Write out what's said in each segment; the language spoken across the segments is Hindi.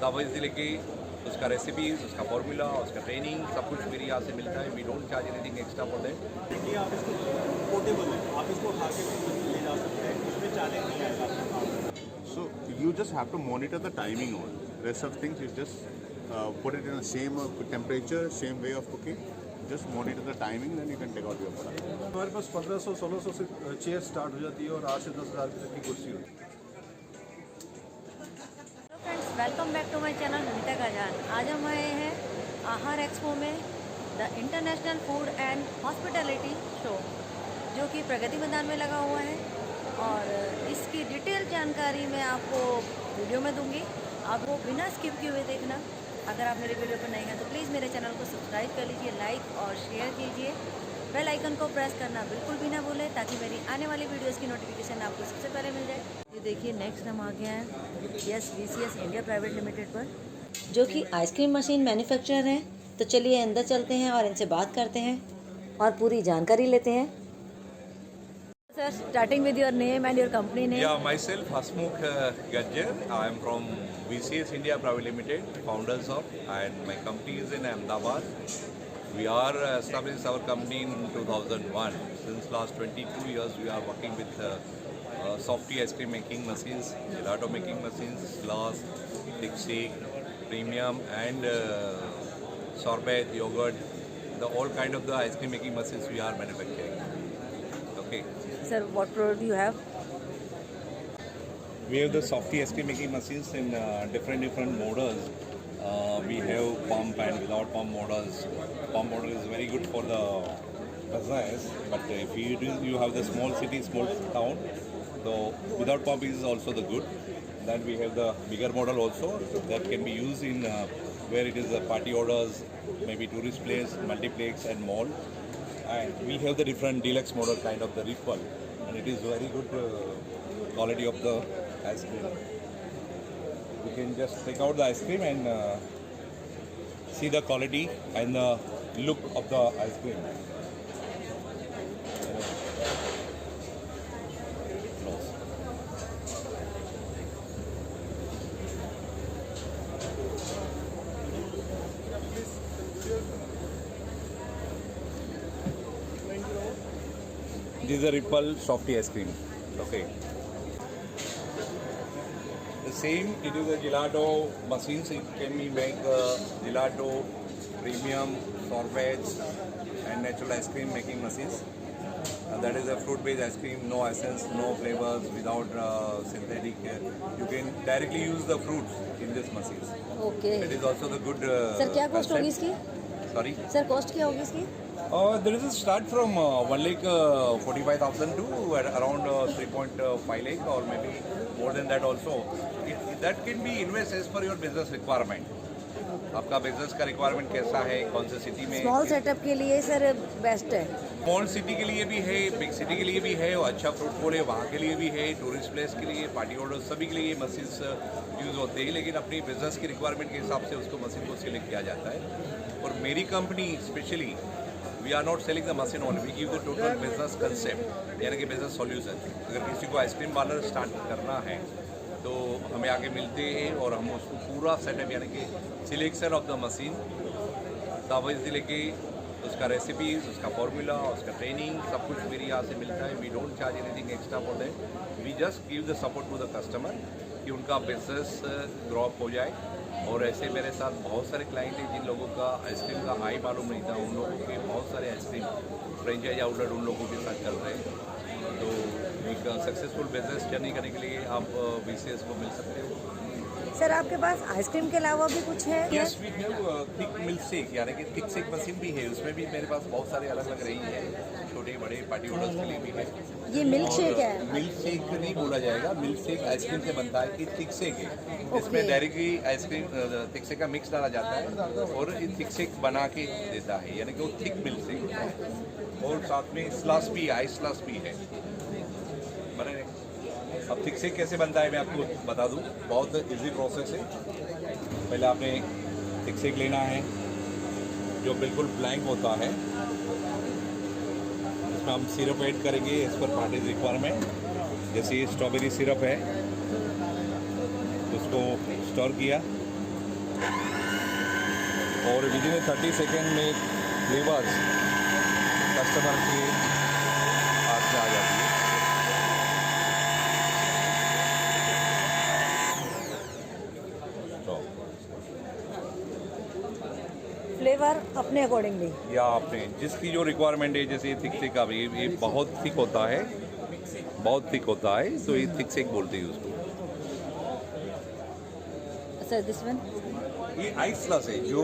दस्तावेज से लेके उसका रेसिपीज, उसका फॉर्मूला, उसका ट्रेनिंग, सब कुछ मेरे यहाँ से मिलता है। We don't charge anything extra for that. देखिए आप इसको पोर्टेबल है, आप इसको उठा के भी ले जा सकते हैं, इसमें चैलेंज नहीं आएगा। So you just have to monitor the timing on. Rest of things you just put it in the same temperature, same way of cooking. Just monitor the timing, then you can take out your product. हमारे पास 1500-1600 से चेयर स्टार्ट हो जाती है और 8 से 10,000 तक की कुर्सी होती है। Hello friends, welcome back to my channel Namita Gajan. आज हम आए हैं आहार एक्सपो में the international food and hospitality show, जो कि प्रगति मैदान में लगा हुआ है। और इसकी डिटेल जानकारी मैं आपको वीडियो में दूंगी, आपको बिना स्किप किए हुए देखना। अगर आप मेरे वीडियो पर नए हैं तो प्लीज़ मेरे चैनल को सब्सक्राइब कर लीजिए, लाइक और शेयर कीजिए। बेल आइकन को प्रेस करना बिल्कुल भी ना भूलें, ताकि मेरी आने वाली वीडियोस की नोटिफिकेशन आपको सबसे पहले मिल जाए। ये देखिए, नेक्स्ट हम आ गए हैं yes VCS India private limited पर, जो कि आइसक्रीम मशीन मैन्युफैक्चरर हैं। तो चलिए अंदर चलते हैं और इनसे बात करते हैं और पूरी जानकारी लेते हैं। Sir, starting with your name and your company name. Yeah, myself Hasmukh Gajjar. I am from VCS India Private Limited, founders of, and my company is in Ahmedabad. We are established our company in 2001. Since last 22 years, we are working with softy ice cream making machines, gelato making machines, glass, thick shake, premium, and sorbet, yogurt. All kind of the ice cream making machines we are manufacturing. Okay. Sir, what product you have? We have the softy ice cream making machines in different models. We have pump and without pump models. Pump model is very good for the business, but if you have the small city, small town, so without pump is also the good. Then we have the bigger model also that can be used in where it is party orders, maybe tourist place, multiplex and mall. And we have the different deluxe model kind of the Ripple, and it is very good quality of the ice cream. You can just take out the ice cream and see the quality and the look of the ice cream. This is a Ripple softy ice cream. Okay. The same, it is a gelato machines. It can be make gelato, premium, sorbets, and natural ice cream making machines. That is a fruit-based ice cream, no essence, no flavors, without synthetic. You can directly use the fruits in these machines. Okay. It is also the good. Sir, क्या कॉस्ट होगी इसकी? Sorry. Sir, कॉस्ट क्या होगी इसकी? There is a start from 1,45,000 to around 3.5 lakh, or maybe more than that also. That can be invest as per your business requirement. आपका बिजनेस का रिक्वायरमेंट कैसा है, कौन से सिटी में। स्मॉल सेटअप के लिए सर बेस्ट है। स्मॉल सिटी के लिए भी है, बिग सिटी के लिए भी है, और अच्छा फ्रूटफुल है वहाँ के लिए भी है, टूरिस्ट प्लेस के लिए, पार्टी ऑर्डर, सभी के लिए ये मशीन्स यूज़ होते हैं। लेकिन अपनी बिजनेस की रिक्वायरमेंट के हिसाब से उसको मशीन को सिलेक्ट किया जाता है। और मेरी company specially, we are not selling the machine only, we give the total business concept, यानी कि बिजनेस सॉल्यूशन। अगर किसी को आइसक्रीम पार्लर स्टार्ट करना है तो हमें आके मिलते हैं और हम उसको पूरा सेटअप, यानी कि सिलेक्शन ऑफ द मशीन, दस्तावेज से लेके उसका रेसिपीज, उसका फॉर्मूला, उसका ट्रेनिंग, सब कुछ मेरे यहाँ से मिलता है। We don't charge anything extra for that. We just give the support to the customer कि उनका बिजनेस ग्रो अप हो जाए। और ऐसे मेरे साथ बहुत सारे क्लाइंट हैं जिन लोगों का आइसक्रीम का हाई मालूम नहीं था, उन लोगों के बहुत सारे आइसक्रीम फ्रेंचाइज आउटलेट उन लोगों के साथ चल रहे हैं। तो एक सक्सेसफुल बिजनेस जर्नी करने के लिए आप VCS को मिल सकते हो। सर, आपके पास आइसक्रीम के अलावा भी कुछ है? Yes, we have thick milk shake, यानी कि थिक शेक मशीन भी है। उसमें भी मेरे पास बहुत सारे अलग अलग रही है, छोटे बड़े पार्टी ऑर्डर्स के लिए भी है। ये मिल्क शेक है? मिल्क शेक नहीं बोला जाएगा, मिल्क शेक आइसक्रीम से बनता है कि थिक शेक है। इसमें डायरेक्टली आइसक्रीम थिक शेक का मिक्स डाला जाता है और थिक शेक बना के देता है, यानी कि वो थिक मिल्क शेक होता है। और साथ में स्लश भी, आइस स्लश भी है। बने अब थिक शेक कैसे बनता है मैं आपको बता दूं, बहुत इजी प्रोसेस है। पहले आपने थिक शेक लेना है जो बिल्कुल ब्लैंक होता है, इसमें हम सिरप ऐड करेंगे एज पर पार्टी रिक्वायरमेंट। जैसे ये स्ट्रॉबेरी सिरप है, उसको स्टोर किया, और विद इन 30 सेकेंड में फ्लेवर्स कस्टमर के हाथ में आ जाती है। तो फ्लेवर अपने अकॉर्डिंगली। या आपने जिसकी जो रिक्वायरमेंट है, जैसे थिक थिक अब ये बहुत थिक होता है, बहुत थिक होता है, तो ये थिक सेक बोलते हैं उसको। सर दिस वन ये आइस प्लस है जो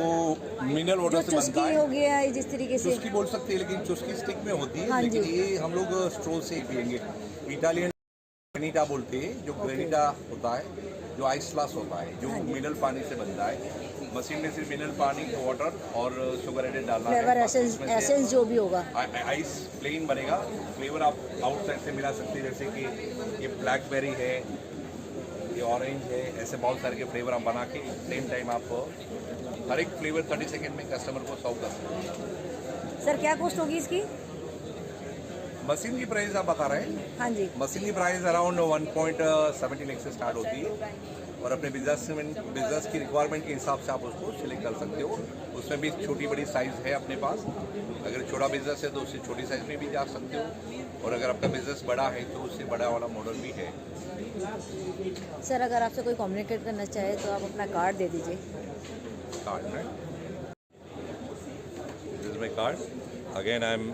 मिनरल जो वाटर से बनता चुस्की है। हो गया है जिस तरीके से। चुस्की बोल सकते हैं, लेकिन चुस्की स्टिक में होती है। हाँ जी। लेकिन ये हम लोग स्ट्रो से पियेंगे। इटालियन ग्रेनिटा बोलते हैं, जो ग्रेनिटा होता है, जो आइस प्लस होता है, जो हाँ जी। मिनरल पानी से बनता है। मशीन में सिर्फ मिनरल पानी, वाटर और शुगर एडेड डालना है। फ्लेवर बाकी एसेंस उसमें से एसेंस जो भी होगा। आइस प्लेन बनेगा। फ्लेवर आप आउटसाइड से मिला सकते हैं, जैसे कि ये ब्लैकबेरी है, ये ऑरेंज है, ऐसे बहुत सारे के फ्लेवर आप बना के सेम टाइम आप हर एक फ्लेवर 30 सेकेंड में कस्टमर को सर्व कर सकते हैं। सर क्या कॉस्ट होगी इसकी? मशीन की प्राइस आप बता रहे हैं? हाँ जी। मशीन की प्राइस अराउंड 1.70 लाख से स्टार्ट होती है, और अपने बिजनेस की रिक्वायरमेंट के हिसाब से आप उसको सिलेक्ट कर सकते हो। उसमें भी छोटी बड़ी साइज़ है अपने पास। अगर छोटा बिजनेस है तो उससे छोटी साइज़ में भी जा सकते हो, और अगर आपका बिजनेस बड़ा है तो उससे बड़ा वाला मॉडल भी है। सर अगर आपसे कोई कम्युनिकेट करना चाहे तो आप अपना कार्ड दे दीजिए। Card, right? This is my card. Again, I'm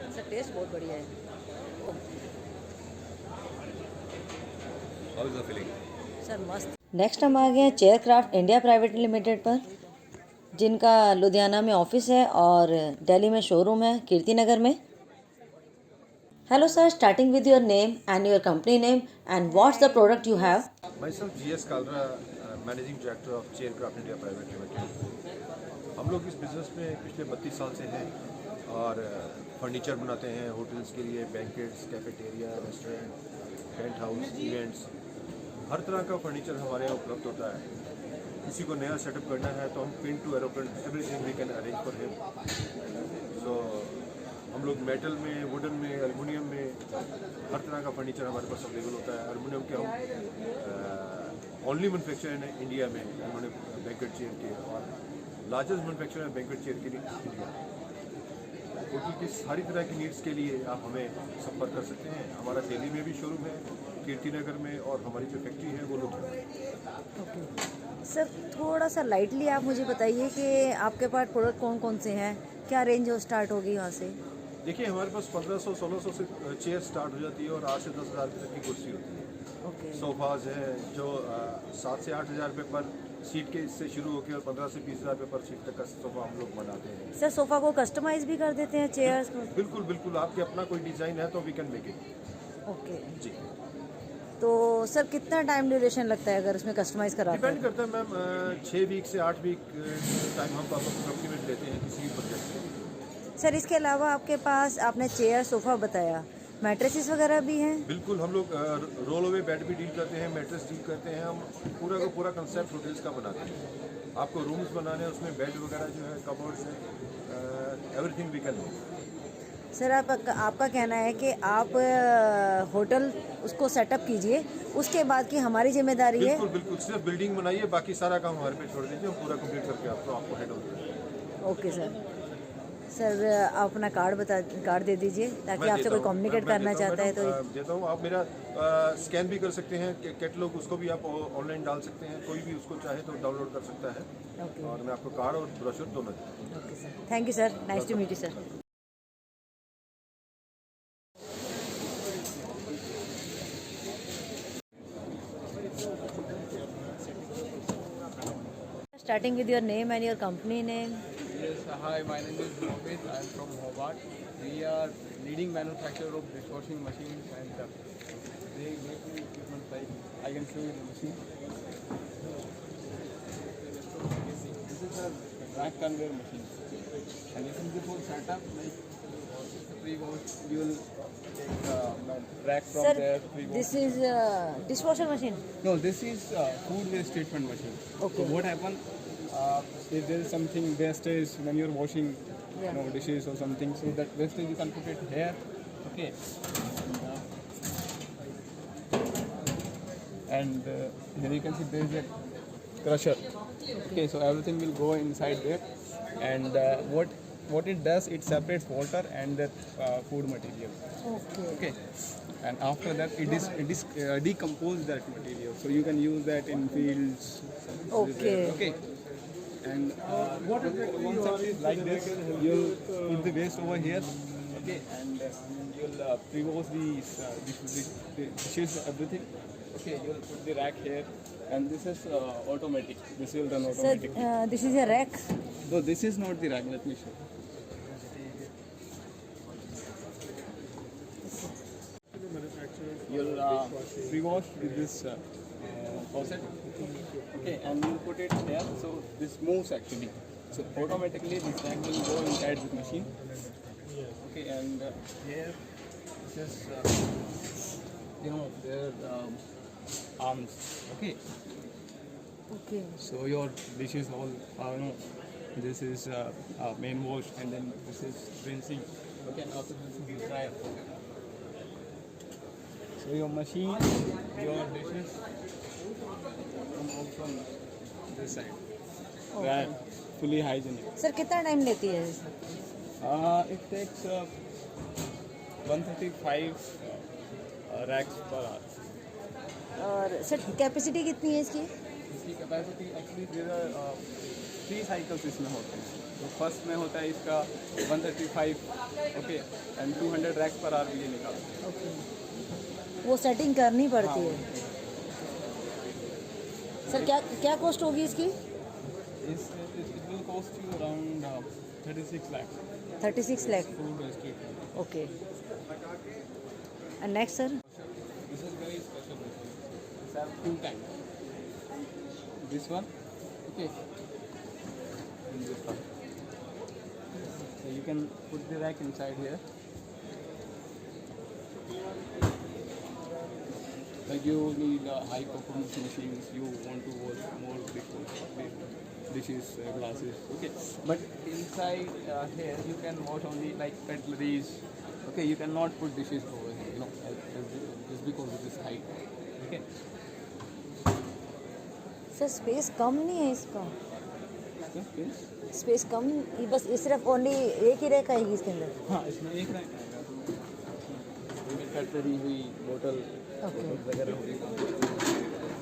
sir test बहुत बढ़िया है। how is the feeling? Sir मस्त। नेक्स्ट हम आ गए हैं chair craft India private limited पर, जिनका लुधियाना में ऑफिस है और दिल्ली में शोरूम है कीर्ति नगर में। Hello sir, starting with your name and your company name and what's the product you have. Myself GS Kalra, managing director of chair craft India private limited. हम लोग इस बिज़नेस में पिछले 32 साल से हैं और फर्नीचर बनाते हैं होटल्स के लिए, banquets, cafeteria, restaurant, tent house, events, हर तरह का फर्नीचर हमारे यहाँ उपलब्ध होता है। किसी को नया सेटअप करना है तो हम pin to aeroplane everything we can arrange for him. So हम लोग मेटल में, वुडन में, एल्युमिनियम में हर तरह का फर्नीचर हमारे पास अवेलेबल होता है। एल्युमिनियम के हम ओनली मैनुफैक्चर हैं इंडिया में एल्युमिनियम बैंकेट चेयर के, और लार्जेस्ट मैनुफैक्चर है बैंकेट चेयर के लिए इंडिया। होटल की सारी तरह की नीड्स के लिए आप हमें संपर्क कर सकते हैं। हमारा दिल्ली में भी शोरूम है, कीर्ति नगर में, और हमारी जो फैक्ट्री है वो लुधियाना। ओके सर, थोड़ा सा लाइटली आप मुझे बताइए कि आपके पास प्रोडक्ट कौन कौन से हैं, क्या रेंज स्टार्ट होगी यहाँ से? देखिए हमारे पास 1500-1600 से चेयर स्टार्ट हो जाती है और 8 से 10 हज़ार तक की कुर्सी होती है। ओके सोफाज हैं जो 7 से 8 हज़ार रुपये पर सीट के इससे शुरू होकर और 15 से 20 हज़ार रुपये पर सीट तक का सोफा हम लोग बनाते हैं। सर, सोफ़ा को कस्टमाइज भी कर देते हैं चेयर्स को? बिल्कुल बिल्कुल, आपके अपना कोई डिज़ाइन है तो we can make it. Okay, जी, तो सर कितना टाइम ड्यूरेशन लगता है अगर इसमें कस्टमाइज कराते डिपेंड हैं? करता है मैम। 6 वीक से 8 वीक टाइम हम अप्रोक्सीमेट लेते हैं किसी भी प्रोजेक्ट के लिए। सर इसके अलावा आपके पास, आपने चेयर सोफ़ा बताया, मैट्रेसेस वगैरह भी हैं? बिल्कुल, हम लोग रोल ओवे बेड भी डील करते हैं, मैट्रेस डील करते हैं। हम पूरा का पूरा कंसेप्ट होटल्स का बनाते हैं। आपको रूम्स बनाने हैं, उसमें बेड वगैरह जो है, कबर्ड्स है, everything we can do. Sir आपका कहना है कि आप होटल उसको सेटअप कीजिए, उसके बाद की हमारी जिम्मेदारी है? बिल्कुल बिल्कुल, सिर्फ बिल्डिंग बनाइए, बाकी सारा काम हमारे पे छोड़ दीजिए, हम पूरा कंप्लीट करके आपको हैंडल करेंगे। Okay sir. सर आप अपना कार्ड दे दीजिए ताकि मैं आपसे देता कोई हूँ, कम्युनिकेट मैं करना देता हूँ, चाहता है तो। मैडम, देता हूँ। आप मेरा स्कैन भी कर सकते हैं, कैटलॉग उसको भी आप ऑनलाइन डाल सकते हैं, कोई भी उसको चाहे तो डाउनलोड कर सकता है। ओके और मैं आपको कार्ड और ब्रोशर दोनों देता हूँ। Okay sir, thank you sir, nice to meet you sir. Starting with your name and your company name. Yes, hi, my name is Mohit. I am from Hobart. We are leading manufacturer of dishwashing machines and they make equipment like, I can show you the machine. This is a rack conveyor machine. And this is the full setup, like pre-wash, you will take the rack from Sir, there, pre-wash. this is dishwasher machine. No, this is food waste treatment machine. Okay. So what happens? If there is something wastage when you're washing, Yeah. dishes or something, so that wastage you can put it here. Okay. And here you can see there is a crusher. Okay, so everything will go inside there, and what it does, it separates water and the food material. Okay Okay, and after that it is decompose that material, so you can use that in fields. Okay. Okay. And once it is like this, you'll put the waste over here. Okay, and you'll pre-wash the dishes, everything. Okay, you'll put the rack here, and this is automatic. This will run sir automatically. This is a rack No, this is not the rack. Let me show. You'll pre-wash with this faucet. Okay, and you put it there, so this moves actually. So automatically this rack will go inside the machine. Okay, and here this is their arms. Okay, okay so your dishes all this is main wash, and then this is rinsing. Okay, and after this is dryer. So your machine, your dishes come out from this side. That fully hygienic. Sir कितना टाइम लेती है It takes 135 racks per hour. और सर कैपेसिटी कितनी है इसकी इसकी capacity actually there are 3 cycles इसमें होते हैं. तो फर्स्ट में होता है इसका 135, okay, and 200 racks per hour भी ये निकालते हैं. वो सेटिंग करनी पड़ती है सर क्या कॉस्ट होगी इसकी it will cost you around 36 lakh 36 lakh food street. Okay and next sir This is very special machine. This have 2 tanks. This one, okay, and this one. So you can put the rack inside here. Like you need high performance machines. You want to wash more dishes, glasses. Okay, but inside here you can wash only like cutleries. Okay, you cannot put dishes over here. Just because of this height. Okay. Sir space कम नहीं है इसका Okay. स्पेस कम बस ये सिर्फ ओनली एक ही रैक आएगी इसके अंदर हाँ, इसमें एक रैक आएगा. कटलरी हुई, बोतल ओके वगैरह हुई.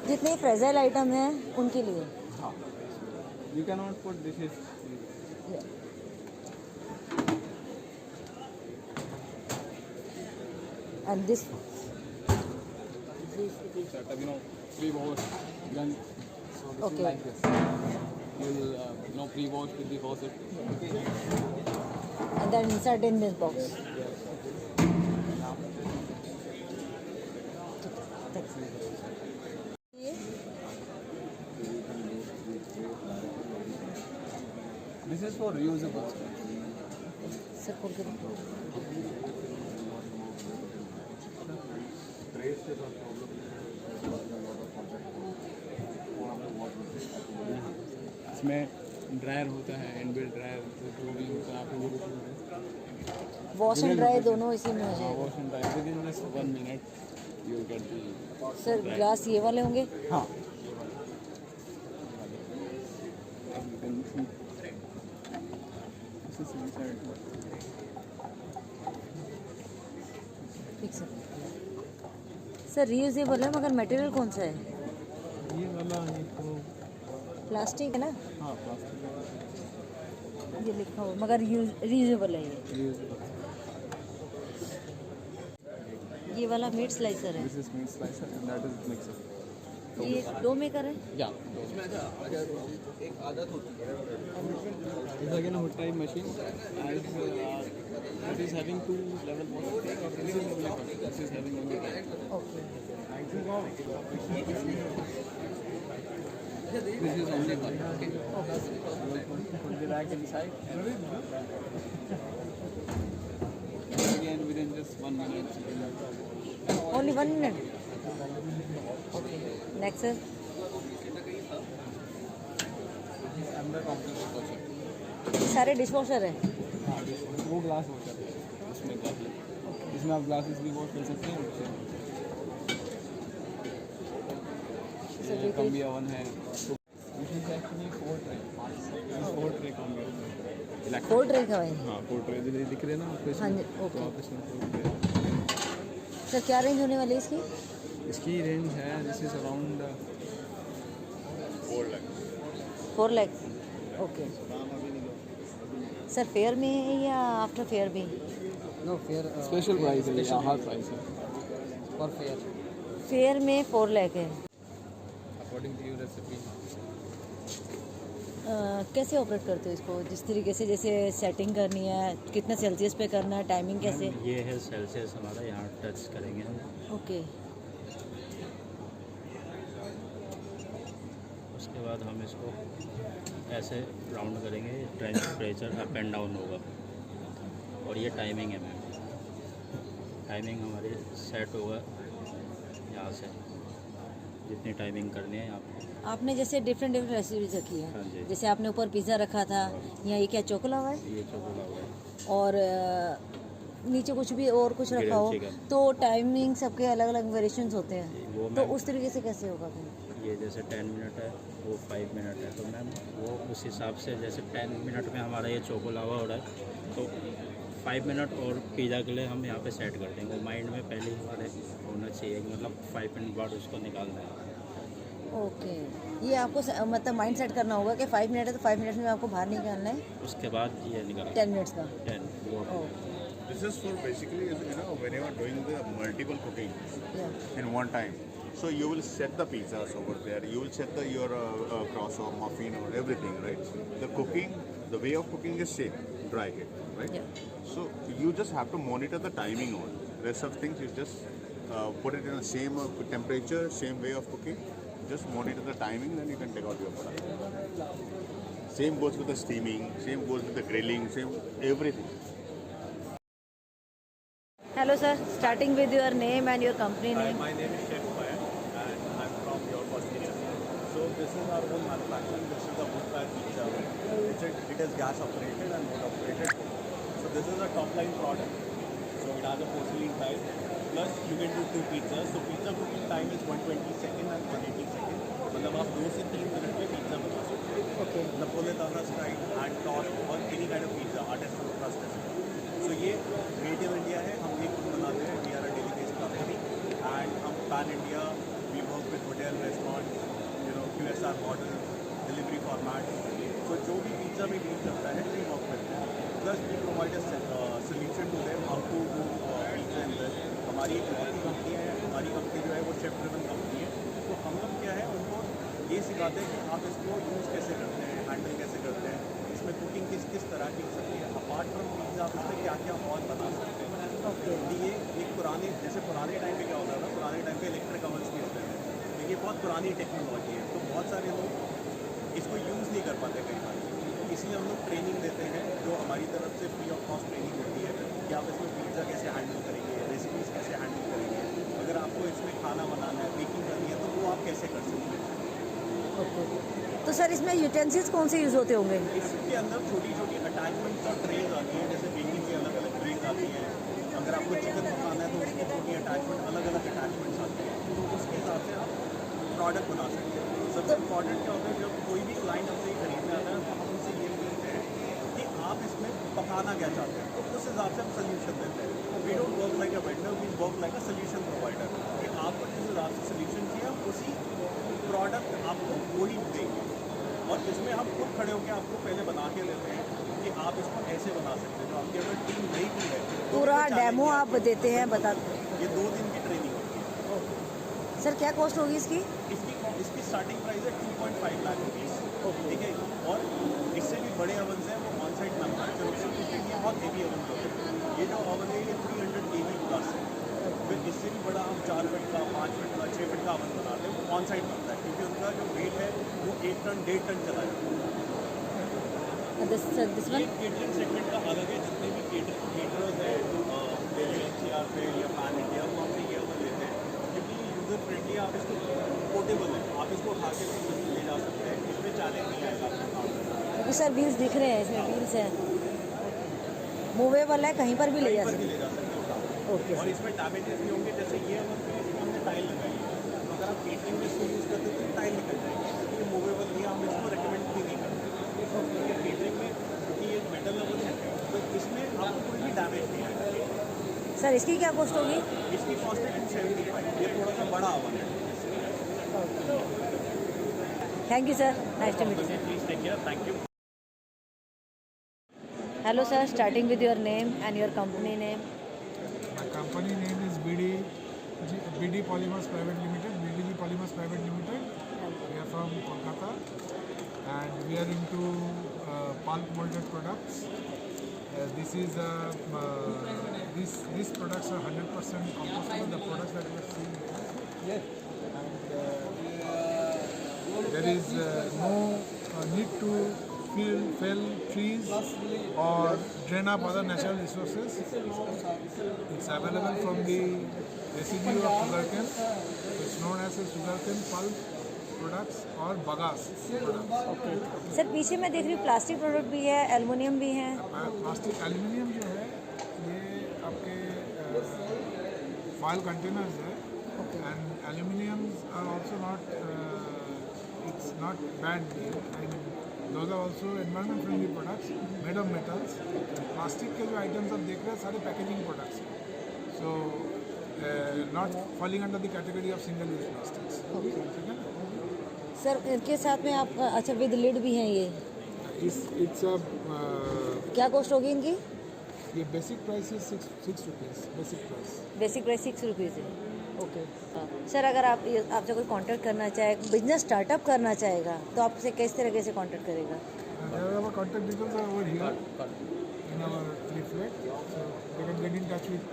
जितने फ्रेजाइल आइटम हैं उनके लिए हाँ. You cannot put dishes. And this This is the full setup. Pre-wash, then so this Okay. is like this. You'll pre-wash with the faucet. Okay. and then insert in this box ये This is for reusable. Sir खोल के देखो इसमें ड्रायर होता है, इनबिल्ट ड्रायर, जो भी होता है आपको वो दिखाऊंगा. वॉश एंड ड्राई दोनों इसी में हो जाएगा wash and dryer with in just 1 minute you get the. Sir glass ये वाले होंगे हाँ. ठीक सर सर रीयूजेबल है मगर मटेरियल कौन सा है ये वाला तो प्लास्टिक है ना हाँ प्लास्टिक ये लिखा हुआ मगर रीयूजेबल है ये वाला मीट स्लाइसर है this is meat slicer and that is mixer. ये डो मेकर है या एक आदत होती है. This again a hood type machine as it is having 2 level motor. This is only one. This is having only one. Okay This is only one. Okay. Put the rack inside and again within just 1 minute. Only 1 minute okay next sir अंदर कॉम्प्लीट प्रोसेस. सारे डिश वॉशर है हाँ, वो ग्लास वॉशर है. इसमें ग्लास. इसमें आप ग्लासेस भी वॉश कर सकते हैं उससे। ये कॉम्बी ओवन है। This is actually 4 tray, 4 tray combi oven. 4 tray का है। हाँ 4 ट्रे दिख रहे हैं ना आपको हाँ इसमें। जी, ओके। तो आप इसमें 4 ट्रे। सर क्या रेंज होने वाली है इसकी? इसकी रेंज है this is around 4 lakh. Okay sir, fair में है या आफ्टर फेयर भी? No fair. स्पेशल प्राइस है, ये हाफ प्राइस है। For fair. फेयर में 4 लाख है। According to your recipe. कैसे ऑपरेट करते हो इसको? जिस तरीके से जैसे सेटिंग करनी है, कितना सेल्सियस पे करना है, टाइमिंग कैसे? ये है सेल्सियस हमारा, यहाँ टच करेंगे हम। ओके उसके बाद हम इसको ऐसे राउंड करेंगे, टेम्परेचर अप एंड डाउन होगा। और ये टाइमिंग है मैम, टाइमिंग हमारी सेट होगा यहाँ से, जितनी टाइमिंग करनी है आपको। आपने जैसे डिफरेंट रेसिपीज रखी हाँ जी। है, जैसे आपने ऊपर पिज़्ज़ा रखा था, या ये क्या चोकोला हुआ है, ये चोकोला हुआ है, और नीचे कुछ भी और कुछ रखा हो, चिकन। तो टाइमिंग सबके अलग अलग वेरिएशंस होते हैं, वो तो मैम उस तरीके से कैसे होगा फिर? ये जैसे 10 मिनट है, वो 5 मिनट है, तो मैम वो उस हिसाब से, जैसे 10 मिनट में हमारा ये चोकोला हुआ हो रहा है, तो 5 मिनट और पिज़्ज़ा के लिए हम यहाँ पे सेट कर देंगे। माइंड में पहले ही हमारे होना चाहिए कि मतलब 5 मिनट बाद उसको निकालना है। ओके, ये आपको मतलब माइंड सेट करना होगा कि 5 मिनट है तो 5 मिनट में आपको बाहर निकालना है, उसके बाद ये निकालना 10 मिनट्स का। 10 वो This is for basically, when you are doing the multiple cooking Yeah. in one time. So you will set the pizzas over there. You will set your croissant, muffin, or everything, right? The cooking, the way of cooking is same, dry heat, right? Yeah. So you just have to monitor the timing on. Rest of things you just put it in the same temperature, same way of cooking. Just monitor the timing, then you can take out your product. Same goes with the steaming. Same goes with the grilling. Same everything. Hello sir, starting with your name and your company Hi, name. my name is Chef Fire and I'm from York, Australia. So this is our own manufacturing. This is a wood-fired pizza oven. It is gas operated and wood operated. So this is a top line product. So it has a porcelain tile. Plus you can do 2 pizzas. So pizza cooking time is 120 seconds and 180 seconds. मतलब आप 2 से 3 मिनट में पिज्जा बना सकते हैं। Okay. Napoletana style, hand tossed or any kind of pizza, artisan crust है। So ये मेड इन इंडिया है, हम ये खुद बनाते हैं। We are a daily based company and हम pan India, we work with hotel, restaurant, QSR model, delivery format. तो जो भी पिज्जा में डील करता है वी वर्क करते हैं। Plus we provide a solution to them how to do pizza in this. हमारी एक बहुत कंपनी है, हमारी कंपनी जो है वो शेफ ड्रिवन कंपनी है। तो हम लोग क्या है, उनको ये सिखाते हैं कि आप इसको यूज़ कैसे करते हैं, हैंडल कैसे करते हैं, इसमें कुकिंग किस तरह की हो सकती है। अपार्ट फ्रॉम पिज्जा आप इसमें क्या क्या और बना सकते हैं। ये एक पुराने, जैसे पुराने टाइम पे क्या होता था, पुराने टाइम पे इलेक्ट्रिक अवन्स भी होते थे, तो ये बहुत पुरानी टेक्नोलॉजी है। तो बहुत सारे लोग इसको यूज़ नहीं कर पाते कई बार, तो इसलिए हम लोग ट्रेनिंग देते हैं, जो हमारी तरफ से फ्री ऑफ कॉस्ट ट्रेनिंग होती है कि आप इसमें पिज्ज़ा कैसे हैंडल करेंगे, रेसिपीज़ कैसे हैंडल करेंगे, अगर आपको इसमें खाना बनाना है, बेकिंग करनी है, तो वो आप कैसे कर सकते हैं। ओके, तो सर इसमें यूटेंसिल्स कौन से यूज़ होते होंगे? इसके अंदर छोटी छोटी अटैचमेंट्स और ट्रेज आती हैं, जैसे बेकिंग की अलग अलग ट्रेज आती हैं। अगर आपको चिकन पकाना है तो उसकी छोटी अटैचमेंट, अलग अलग अटैचमेंट्स आती हैं, तो उसके हिसाब से आप प्रोडक्ट बना सकते हैं। सबसे इम्पॉर्टेंट क्या होता है, जब कोई भी क्लाइंट हमसे खरीदने आता है तो हम उनसे ये पूछते हैं कि आप इसमें पकाना क्या चाहते हैं, तो उस हिसाब से हम सोल्यूशन देते हैं। We don't work like a vendor, we work like a solution provider, कि आपको जिस हिसाब से सोल्यूशन चाहिए उसी प्रोडक्ट आपको वही देंगे। और इसमें हम खुद खड़े होकर आपको पहले बना के देते हैं कि आप इसको ऐसे बना सकते हैं। जो आपकी अगर टीम नहीं भी है, पूरा डेमो आप देते हैं, बताते हैं। ये 2 दिन की ट्रेनिंग होती है। सर क्या कॉस्ट होगी इसकी? इसकी स्टार्टिंग प्राइस है 2.5 लाख रुपीज़, ठीक है। और इससे भी बड़े ओवन हैं, वो ऑन साइड मैनुफैक्चर होते हैं, क्योंकि ये बहुत हेवी ओवन होते हैं। ये जो ओवन है ये 300 kg प्लस है। फिर इससे भी बड़ा हम 4 फीट का, 5 फीट का, 6 फीट का ओवन बनाते हैं, वो ऑन साइड बनता है, क्योंकि उनका जो वेट है वो 1 टन 1.5 टन चला जाता है। दिस वन ये केटरिंग सेगमेंट का अलग है। जितने भी केटरर्स हैं दिल्ली NCR पे या पैन इंडिया, वो हमसे ये ओवन लेते हैं, क्योंकि यूज़र फ्रेंडली, आप इसको पोर्टेबल है, आप इसको उठा के भी ले जा सकते हैं, इसमें चैलेंज नहीं आएगा आपको काम करना। क्योंकि सर व्हील्स दिख रहे हैं, इसमें व्हील्स हैं, मूवेबल है, कहीं पर भी ले जा कहीं पर सकते भी ले जा सकते हो उठा के। ओके और इसमें डैमेजेस भी होंगे, जैसे ये अगर इसमें हमने टाइल लगाई है, तो अगर आप पेंटिंग में इसको यूज़ करते तो टाइल निकल जाएगी, ये मूवेबल नहीं है, हम इसको रिकमेंड भी नहीं करते। पेंटिंग में क्योंकि ये मेटल लेवल है, तो इसमें आपको कोई भी डैमेज नहीं आएगा। सर इसकी क्या कॉस्ट होगी? इसकी कॉस्ट है 275, ये थोड़ा सा बड़ा ओवन है। Thank you sir, nice to meet you. Please take care, thank you. Hello sir, starting with your name and your company name. My company name is BD Polymers Private Limited, BDG Polymers Private Limited. We are from Kolkata and we are into pulp molded products. This is these products are 100% compostable. The products that we are seeing here, and there is no need to fell trees or drain up other natural resources. It's available from the residue of sugarcane. It's known as a sugarcane pulp products or bagasse products. Okay sir, पीछे मैं देख रही हूँ प्लास्टिक प्रोडक्ट भी है, एल्युमिनियम भी है। प्लास्टिक एल्युमिनियम जो है ये आपके फाइल कंटेनर्स है, and aluminium are also not, it's not bad deal, and those are also environment friendly products made of metals. Plastic के जो आइटम्स आप देख रहे हैं सारे पैकेजिंग प्रोडक्ट्स हैं, so not falling under the category of single use plastics, ठीक है ना। सर इनके साथ में आप अच्छा विद लिड भी हैं ये, इट्स अ क्या कॉस्ट होगी इनकी? ये बेसिक प्राइस है 6 rupees, basic price. Basic price 6 rupees है। ओके सर, अगर आपसे कोई कांटेक्ट करना चाहे, बिजनेस स्टार्टअप करना चाहेगा, तो आपसे किस तरीके से कांटेक्ट करेगा? Our contact details are over here in our leaflet, so they can get in touch with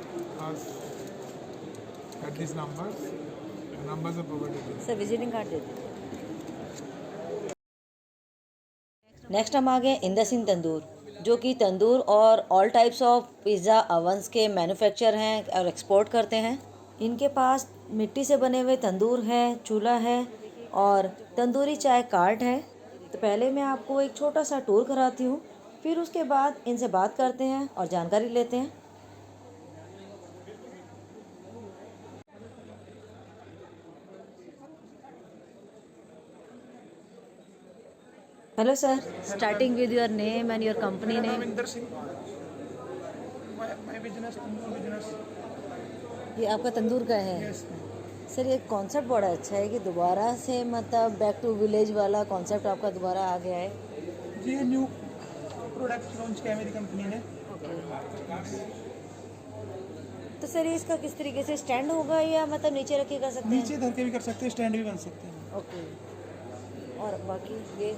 us at these numbers. The numbers are provided here. Sir visiting card दे दीजिए। नेक्स्ट हम आ गए इंदर सिंह तंदूर, जो कि तंदूर और all types of pizza ovens के मैन्युफैक्चर हैं और एक्सपोर्ट करते हैं। इनके पास मिट्टी से बने हुए तंदूर है, चूल्हा है और तंदूरी चाय कार्ट है। तो पहले मैं आपको एक छोटा सा टूर कराती हूँ, फिर उसके बाद इनसे बात करते हैं और जानकारी लेते हैं। Hello sir, starting with your name and your company name. Inder Singh, my business tandoor business. ये आपका तंदूर का है? सर ये कॉन्सेप्ट बड़ा अच्छा है कि दोबारा से मतलब बैक टू विलेज वाला कॉन्सेप्ट आपका दोबारा आ गया है। ये न्यू प्रोडक्ट लॉन्च किया मेरी कंपनी ने। तो सर ये इसका किस तरीके से स्टैंड होगा या मतलब नीचे रख के कर सकते हैं? नीचे धर के भी कर सकते हैं, स्टैंड भी बन सकते हैं। ओके, और बाकी ये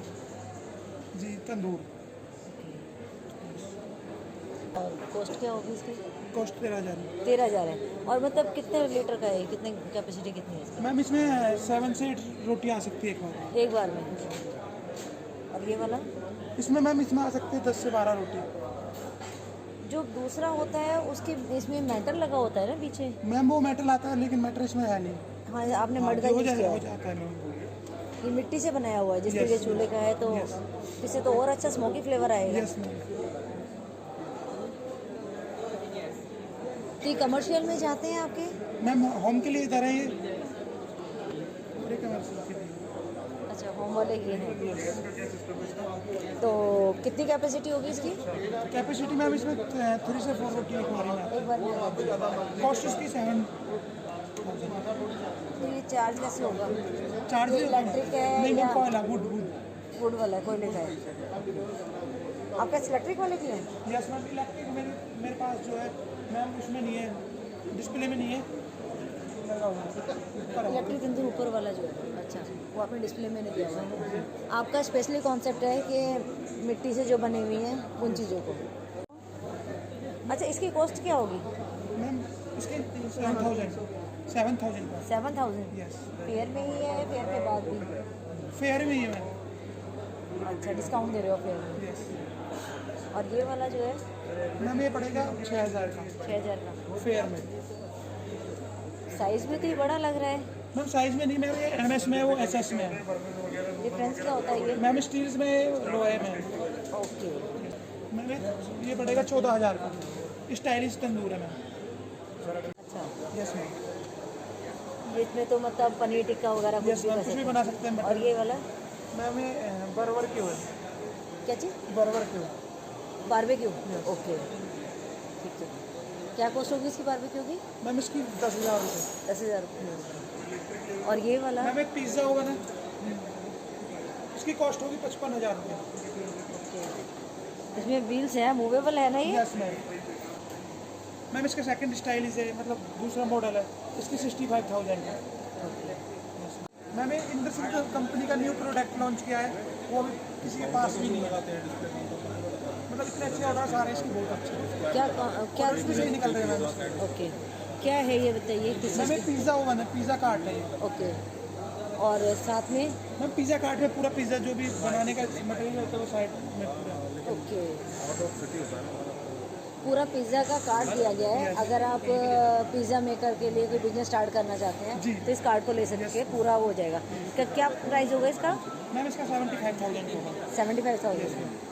जी तंदूर। और कॉस्ट क्या होगी इसकी? कॉस्ट 13,000 13,000 है। और मतलब कितने लीटर का है, कितने कैपेसिटी कितनी है इसकी? मैम इसमें 7 से 8 रोटियाँ आ सकती है एक बार में। और ये वाला इसमें मैम इसमें आ सकते हैं 10 से 12 रोटी। जो दूसरा होता है उसके इसमें मेटल लगा होता है ना पीछे? मैम वो मेटल आता है लेकिन मेटल इसमें है नहीं। हाँ, आपने मड का हो यूज़ किया हो है। जाता है मैम। ये मिट्टी से बनाया हुआ है, जिस तरीके चूल्हे का है, तो इससे तो और अच्छा स्मोकी फ्लेवर आएगा। Yes ma'am. तो ये कमर्शियल में जाते हैं आपके? मैम होम के लिए इधर है ये। अच्छा, होम वाले ये हैं। तो कितनी कैपेसिटी होगी इसकी? कैपेसिटी मैम इसमें 3 से 4 रोटी एक बारी में आती एक बार में आती है। है। कॉस्ट इसकी 7। तो ये चार्ज कैसे होगा? चार्ज ये इलेक्ट्रिक है नहीं या मैम, कोयला वुड वुड वाला है, कोयले का है? आपका इलेक्ट्रिक वाले की है? Yes ma'am. इलेक्ट्रिक मेरे पास जो है मैम उसमें नहीं है, डिस्प्ले में नहीं है, लगा हुआ है। इलेक्ट्रिक तंदूर ऊपर वाला जो है, अच्छा वो आपने डिस्प्ले में नहीं दिया हुआ है। आपका स्पेशली कॉन्सेप्ट है कि मिट्टी से जो बनी हुई हैं उन चीज़ों को। अच्छा, इसकी कॉस्ट क्या होगी? मैम इसके 7,000 का। 7,000? यस। फेयर में ही है, फेयर के बाद भी? फेयर में ही है मैम। अच्छा, डिस्काउंट दे रहे हो फेयर में? यस। और ये वाला जो है मैम ये पड़ेगा 6,000 का 6,000 का। फेयर में। साइज़ भी तो ये बड़ा लग रहा है। मैम साइज़ में नहीं मैम, ये MS में है, वो SS में है। डिफरेंस क्या होता है ये? मैम स्टील्स में लोहे में। ओके। मैम ये पड़ेगा 14,000 का। स्टाइलिश तंदूर है मैम। अच्छा, यस मैम, इसमें तो मतलब पनीर टिक्का वगैरह कुछ यस भी मैम, कर कुछ भी सकते बना सकते हैं हैं। और ये वाला मैम ये बर्गर क्यों है, क्या चीज़? बर्गर क्यों, बारबेक्यू। ओके, ठीक है। क्या कॉस्ट होगी इसकी बारबेक्यू की? मैम इसकी 10,000 रुपये। 10,000 रुपये। और ये वाला मैम एक पिज़्ज़ा होगा ना, इसकी कॉस्ट होगी 55,000 रुपये। ओके, इसमें व्हील्स हैं, मूवेबल है ना ये? यस मैम, मैम इसका सेकंड स्टाइल इसे मतलब दूसरा मॉडल है, इसकी 65,000 है। मैम ये इंद्र सिंह कंपनी का न्यू प्रोडक्ट लॉन्च किया है, वो अभी किसी के पास भी नहीं है, मतलब इतने अच्छे ऑर्डर्स आ रहे हैं इसकी, बहुत अच्छे क्या क्या ऑर्डर्स भी सही निकल रहे हैं मैम इसके। ओके, क्या है ये बताइए किस मैम चीज़ एक पिज़्ज़ा ओवन है, पिज़्ज़ा कार्ट है ये। की? ओके, और साथ में मैम पिज़्ज़ा कार्ट में पूरा पिज़्ज़ा जो भी बनाने का मटेरियल होता है वो साइड में पूरा। ओके, पूरा पिज़्ज़ा का कार्ड दिया गया है। अगर आप पिज़्ज़ा मेकर के लिए कोई बिजनेस स्टार्ट करना चाहते हैं तो इस कार्ड को ले सकते हैं, पूरा हो जाएगा। क्या प्राइस होगा इसका? मैम इसका 75,000 होगा। 75,000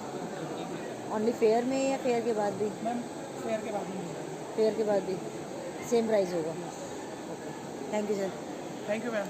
ओनली फेयर में या फेयर के बाद भी? मैम फेयर के बाद में फेयर के बाद भी सेम प्राइस होगा। Thank you sir. Thank you ma'am.